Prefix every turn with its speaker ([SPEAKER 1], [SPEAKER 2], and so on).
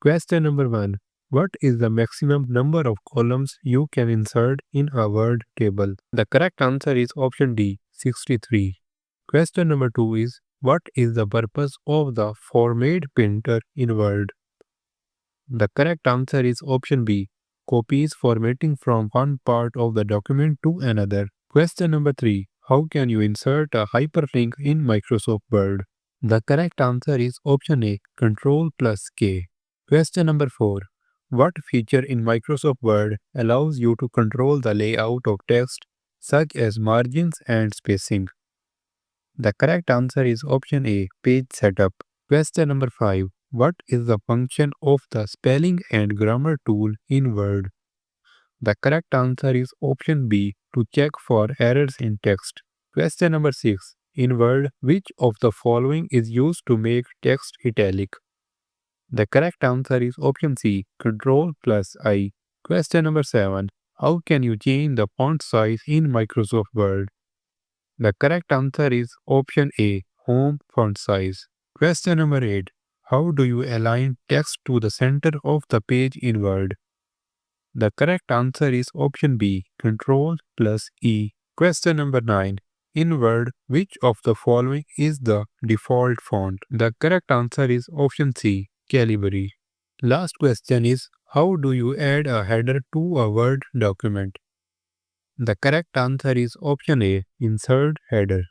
[SPEAKER 1] Question number 1. What is the maximum number of columns you can insert in a word table? The correct answer is option D, 63. Question number 2 is, what is the purpose of the format printer in Word? The correct answer is option B, copies formatting from one part of the document to another. Question number 3. How can you insert a hyperlink in Microsoft Word? The correct answer is option A, Control plus K. Question number 4. What feature in Microsoft Word allows you to control the layout of text such as margins and spacing? The correct answer is option A, page setup. Question number 5. What is the function of the spelling and grammar tool in Word? The correct answer is option B, to check for errors in text. Question number 6. In Word, which of the following is used to make text italic? The correct answer is option C, Control plus I. Question number 7. How can you change the font size in Microsoft Word? The correct answer is option A, Home font size. Question number 8. How do you align text to the center of the page in Word? The correct answer is option B, Control plus E. Question number 9. In Word, which of the following is the default font? The correct answer is option C, Calibri. Last question is, how do you add a header to a Word document? The correct answer is option A, Insert Header.